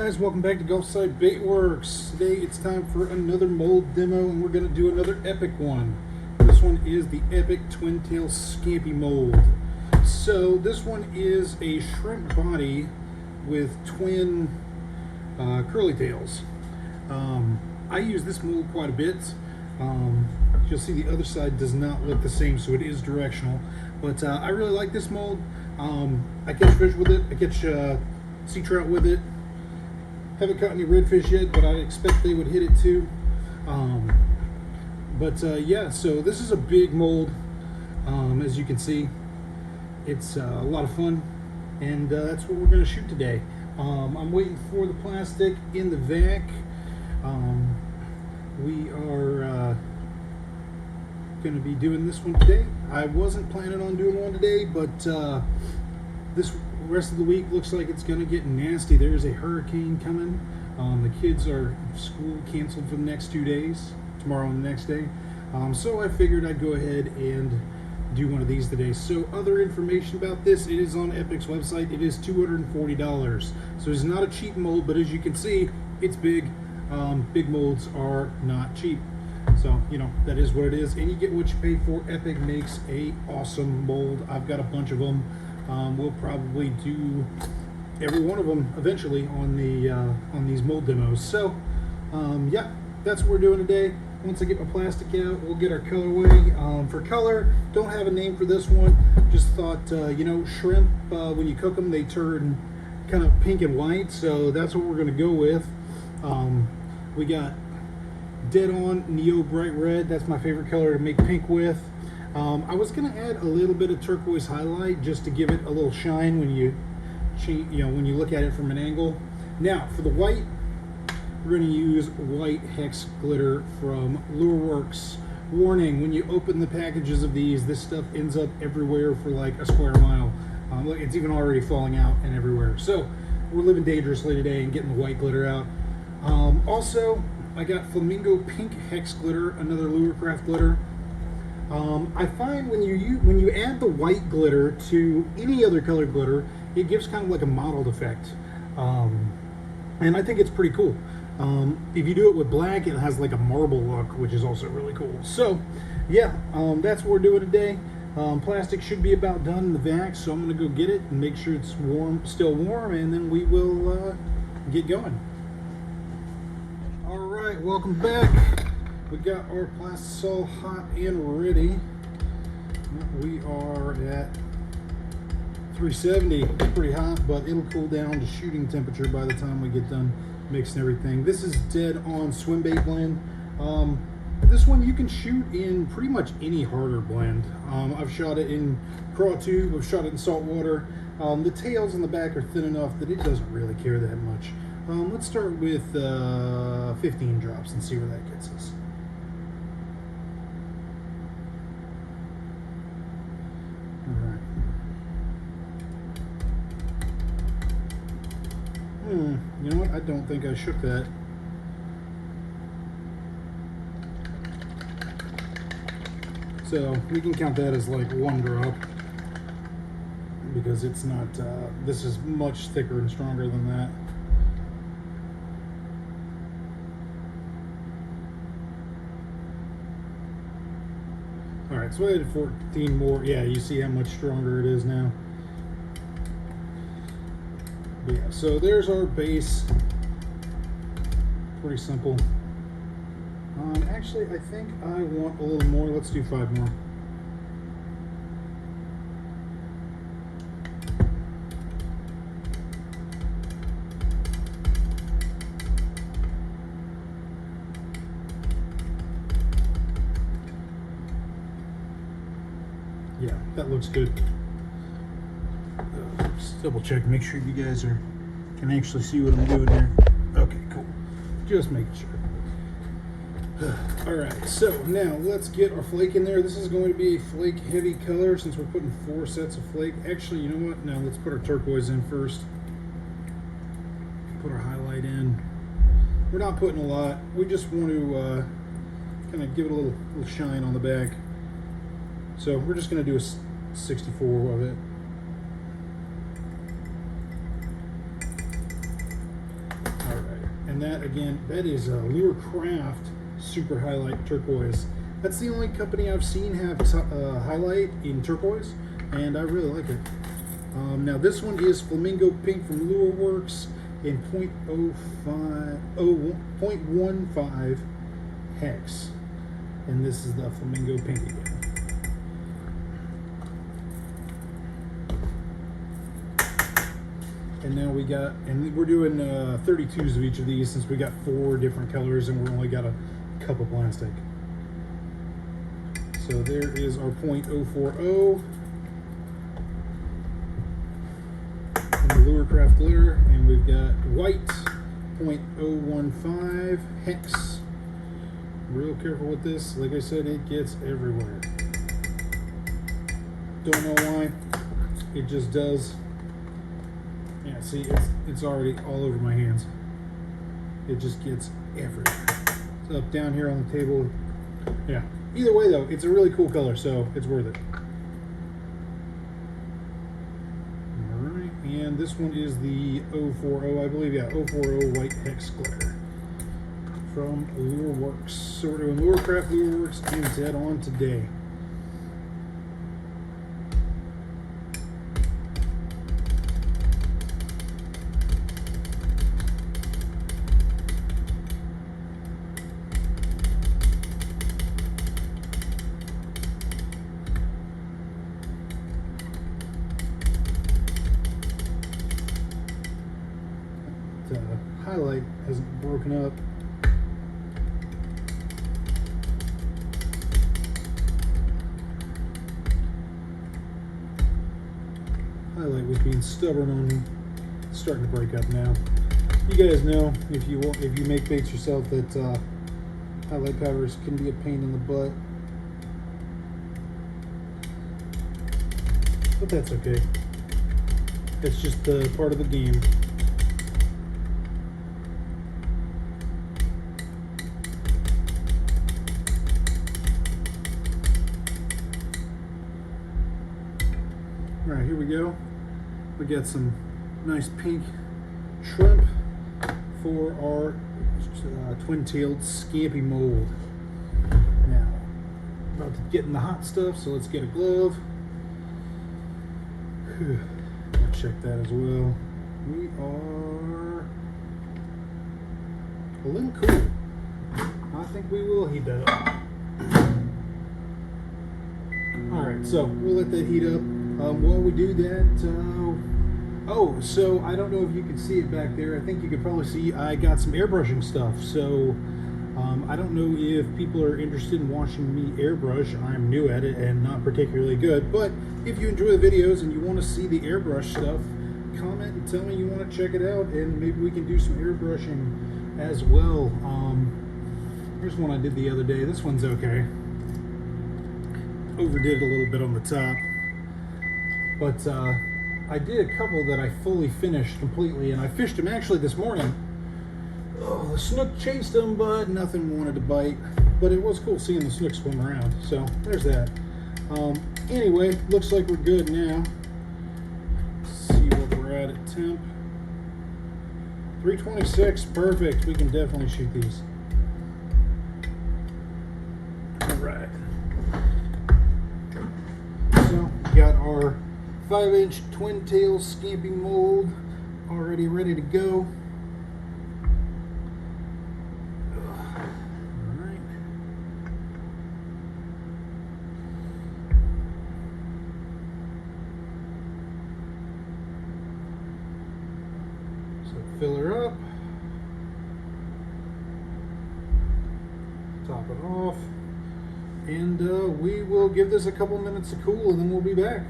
guys, welcome back to Gulfside Baitworks. Today it's time for another mold demo and we're going to do another epic one. This one is the epic twin tail scampi mold. So this one is a shrimp body with twin curly tails. I use this mold quite a bit. You'll see the other side does not look the same, so it is directional. But I really like this mold. I catch fish with it. I catch sea trout with it. Haven't caught any redfish yet, but I expect they would hit it too. Yeah, so this is a big mold. As you can see, it's a lot of fun, and that's what we're going to shoot today. I'm waiting for the plastic in the vac. We are going to be doing this one today. I wasn't planning on doing one today, but this rest of the week looks like it's going to get nasty. There's a hurricane coming. The kids are school canceled for the next 2 days, tomorrow and the next day. So I figured I'd go ahead and do one of these today. So other information about this, it is on Epic's website. It is $240. So it's not a cheap mold, but as you can see, it's big. Big molds are not cheap. So, you know, that is what it is. And you get what you pay for. Epic makes a awesome mold. I've got a bunch of them. We'll probably do every one of them eventually on these mold demos. So, yeah, that's what we're doing today. Once I get my plastic out, we'll get our colorway. For color, don't have a name for this one. Just thought, you know, shrimp, when you cook them, they turn kind of pink and white. So that's what we're going to go with. We got Dead On Neo Bright Red. That's my favorite color to make pink with. I was going to add a little bit of turquoise highlight just to give it a little shine when you when you look at it from an angle. Now for the white, we're going to use white hex glitter from Lureworks. Warning: when you open the packages of these, this stuff ends up everywhere for like a square mile. Look, it's even already falling out and everywhere. So we're living dangerously today and getting the white glitter out. Also, I got Flamingo Pink Hex Glitter, another Lurecraft glitter. I find when you add the white glitter to any other colored glitter, it gives kind of like a mottled effect, and I think it's pretty cool. If you do it with black, it has like a marble look, which is also really cool. So, yeah, that's what we're doing today. Plastic should be about done in the vac, so I'm going to go get it and make sure it's warm, still warm, and then we will get going. All right, welcome back. We got our plastisol hot and ready. We are at 370. It's pretty hot, but it'll cool down to shooting temperature by the time we get done mixing everything. This is Dead On swim bait blend. This one you can shoot in pretty much any harder blend. I've shot it in craw tube, I've shot it in salt water. The tails on the back are thin enough that it doesn't really care that much. Let's start with 15 drops and see where that gets us. Alright. You know what? I don't think I shook that. So we can count that as like one drop because it's not, this is much thicker and stronger than that. Alright, so I added 14 more. Yeah, you see how much stronger it is now. But yeah, so there's our base. Pretty simple. Actually, I think I want a little more. Let's do 5 more. Yeah, that looks good. Just double check, make sure you guys can actually see what I'm doing here. Okay, cool. Just making sure. Alright, so now let's get our flake in there. This is going to be a flake heavy color since we're putting 4 sets of flake. Actually, you know what? Now let's put our turquoise in first. Put our highlight in. We're not putting a lot. We just want to kind of give it a little shine on the back. So we're just going to do a 64 of it. And that, again, that is a Lure Craft Super Highlight Turquoise. That's the only company I've seen have highlight in turquoise, and I really like it. Now this one is Flamingo Pink from Lure Works in 0.15 hex. And this is the Flamingo Pink again. And now we got, and we're doing 32s of each of these since we got 4 different colors and we only got a cup of plastic. So there is our 0.040 and the Lure Craft glitter, and we've got white 0.015 hex. Real careful with this. Like I said, it gets everywhere. Don't know why. It just does. Yeah, see, it's already all over my hands. It just gets everywhere. It's up down here on the table. Yeah. Either way, though, it's a really cool color, so it's worth it. All right, and this one is the 040, I believe, yeah, 040 white hex glitter from Lure Works. So we're doing Lure Craft, Lure Works, and Dead On today. The highlight hasn't broken up. Highlight was being stubborn on me. It's starting to break up now. You guys know, if you make baits yourself, that highlight powders can be a pain in the butt. But that's okay. It's just part of the game. All right, here we go. We got some nice pink shrimp for our twin-tailed scampi mold. Now, about to get in the hot stuff, so let's get a glove. I'll check that as well. We are a little cool. I think we will heat that up. All right, so we'll let that heat up. While we do that, so I don't know if you can see it back there. I think you could probably see I got some airbrushing stuff. So I don't know if people are interested in watching me airbrush. I'm new at it and not particularly good. But if you enjoy the videos and you want to see the airbrush stuff, comment and tell me you want to check it out, and maybe we can do some airbrushing as well. Here's one I did the other day. This one's okay. Overdid it a little bit on the top. But I did a couple that I fully finished completely, and I fished them actually this morning. Oh, the snook chased them, but nothing wanted to bite. But it was cool seeing the snook swim around. So there's that. Anyway, looks like we're good now. Let's see what we're at temp. 326, perfect. We can definitely shoot these. All right. So got our 5-inch twin-tail scampi mold already ready to go. Alright. So fill her up. Top it off. And we will give this a couple minutes to cool, and then we'll be back.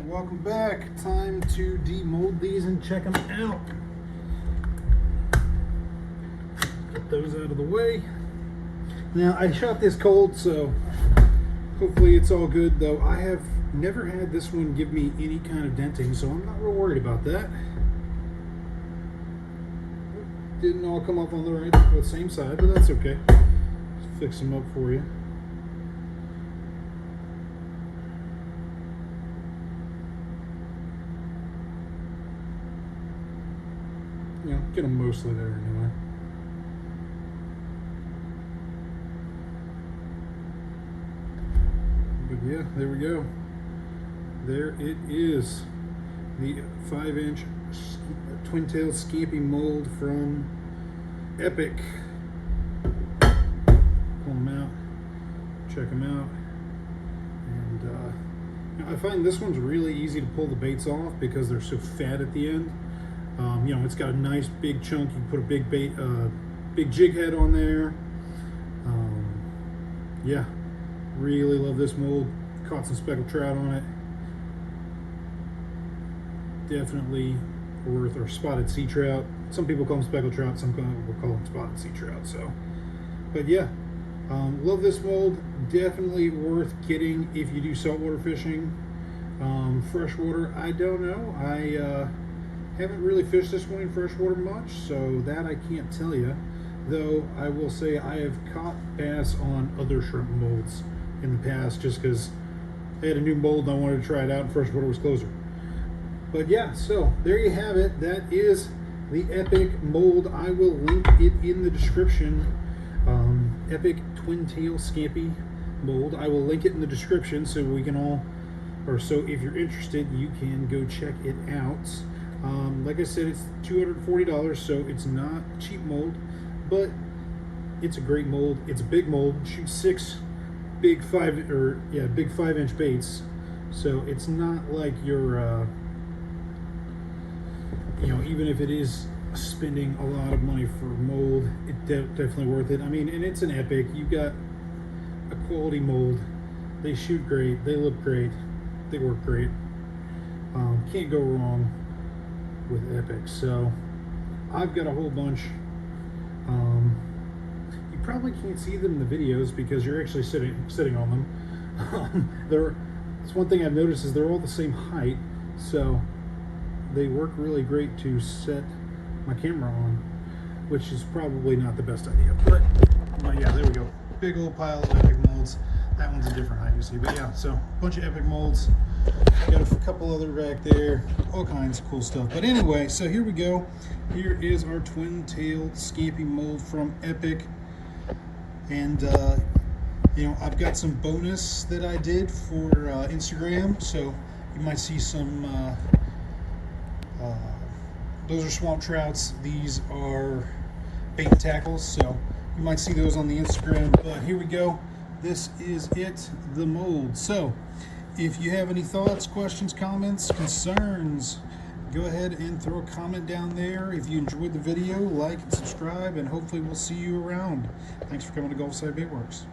Welcome back. Time to demold these and check them out. Get those out of the way. Now, I shot this cold, so hopefully it's all good, though I have never had this one give me any kind of denting, so I'm not real worried about that. Didn't all come up on the same side, but that's okay. Just fix them up for you. get them mostly there anyway. But yeah, there we go. There it is. The 5-inch twin tail scampi mold from Epic. Pull them out, check them out, and I find this one's really easy to pull the baits off because they're so fat at the end. It's got a nice big chunk. You can put a big bait, big jig head on there. Yeah, really love this mold. Caught some speckled trout on it. Definitely worth, or spotted sea trout. Some people call them speckled trout, some people call them spotted sea trout. So, but yeah, love this mold. Definitely worth getting if you do saltwater fishing. Freshwater, I don't know. I haven't really fished this one in freshwater much, so that I can't tell you. Though I will say I have caught bass on other shrimp molds in the past, just because I had a new mold and I wanted to try it out and freshwater was closer. But yeah, so there you have it. That is the Epic mold. I will link it in the description. Epic twin tail scampi mold. I will link it in the description so we can all, or so if you're interested, you can go check it out. Like I said, it's $240, so it's not a cheap mold, but it's a great mold. It's a big mold. Shoots 6 big 5-inch baits. So it's not like your even if it is spending a lot of money for mold, it's definitely worth it. I mean, and it's an Epic. You got a quality mold. They shoot great. They look great. They work great. Can't go wrong with Epic. So I've got a whole bunch. You probably can't see them in the videos because you're actually sitting on them. It's one thing I've noticed is they're all the same height, so they work really great to set my camera on, which is probably not the best idea. But yeah, there we go. Big old pile of Epic molds. That one's a different height, you see. But yeah, so a bunch of Epic molds. Got a couple other back there. All kinds of cool stuff. But anyway, so here we go. Here is our twin tail scampi mold from Epic. And I've got some bonus that I did for Instagram, so you might see some those are swamp trouts. These are bait and tackles, so you might see those on the Instagram. But here we go. This is it, the mold. So if you have any thoughts, questions, comments, concerns, go ahead and throw a comment down there. If you enjoyed the video, like and subscribe, and hopefully we'll see you around. Thanks for coming to Gulfside Baitworks.